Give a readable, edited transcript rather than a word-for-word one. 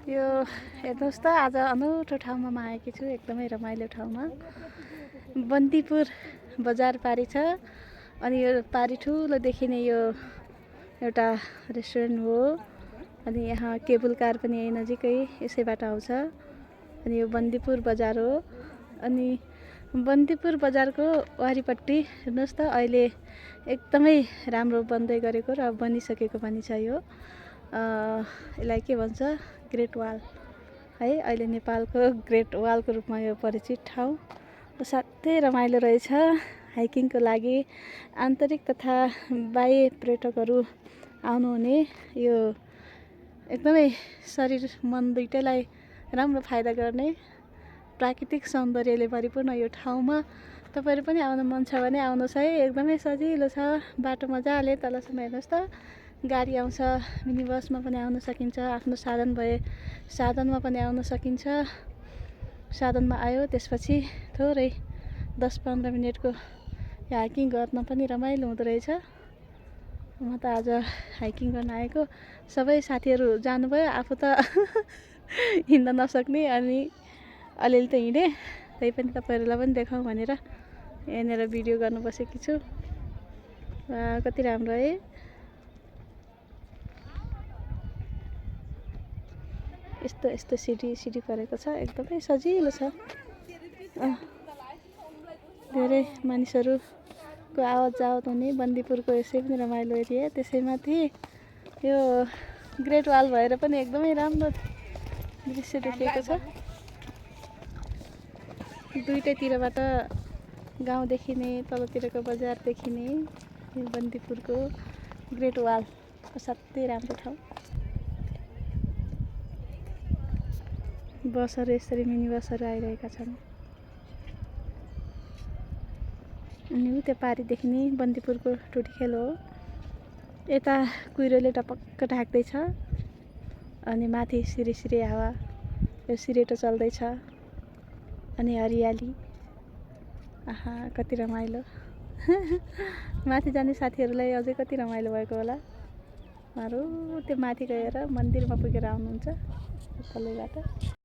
यो हेर्नुहोस् त आज अनौठो ठाउँमा म आएकी छु। एकदमै रमाइलो ठाउँमा बन्दीपुर बजार पारी छ। अनि यो पारी ठुलो देखिने यो एउटा रेस्टुरेन्ट हो। अनि यहाँ केबल कार पनि यही नजिकै यसैबाट आउँछ। अनि यो बन्दीपुर बजार हो। अनि बन्दीपुर बजारको वारिपट्टि हेर्नुहोस् त अहिले एकदमै राम्रो बन्दै गरेको र बनिसकेको पनि छ। यो यसलाई के भन्छ, ग्रेट वाल है। अहिले नेपालको ग्रेट वालको रूपमा यो परिचित ठाउँ साथै रमाइलो रहेछ। हाइकिङको लागि आन्तरिक तथा बाह्य पर्यटकहरू आउनुहुने यो एकदमै शरीर मन दुइटैलाई राम्रो फाइदा गर्ने प्राकृतिक सौन्दर्यले परिपूर्ण यो ठाउँमा तपाईँहरू पनि आउनु मन छ भने आउनुहोस् है। एकदमै सजिलो छ, बाटो मजाले तलसम्म हेर्नुहोस् त गाडी आउँछ। मिनी बसमा पनि आउन सकिन्छ, आफ्नो साधन भए साधनमा पनि आउन सकिन्छ। साधनमा आयो त्यसपछि थोरै 10-15 मिनटको हाइकिङ गर्न पनि रमाइलो हुँदो रहेछ। म त आज हाइकिङ गर्न आएको, सबै साथीहरू जानुभयो, आफू त हिँड्न नसक्ने। अनि अलिअलि त हिँडेँ, त्यही पनि तपाईँहरूलाई पनि देखाउँ भनेर यहाँनिर भिडियो गर्नु बसेकी छु। कति राम्रो है। यस्तो सिडी परेको छ, एकदमै सजिलो छ। धेरै मानिसहरूको आवत जावत हुने बन्दीपुरको यसै पनि रमाइलो एरिया। त्यसैमाथि यो ग्रेट वाल भएर पनि एकदमै राम्रो दृश्य देखिएको छ। दुईटैतिरबाट गाउँ देखिने, तलतिरको बजार देखिने यो बन्दीपुरको ग्रेट वाल असाध्यै राम्रो ठाउँ। बसहरू यसरी मिनी बसहरू आइरहेका छन्। अनि उता पारीदेखि नै बन्दीपुरको टुटीखेल हो। यता कुहिरोले टपक्क ढाक्दैछ। अनि माथि सिरे हावा, यो सिरेटो चल्दैछ। अनि हरियाली, आहा कति रमाइलो। माथि जाने साथीहरूलाई अझै कति रमाइलो भएको होला। उहाँहरू त्यो माथि गएर मन्दिरमा पुगेर आउनुहुन्छ तलैबाट।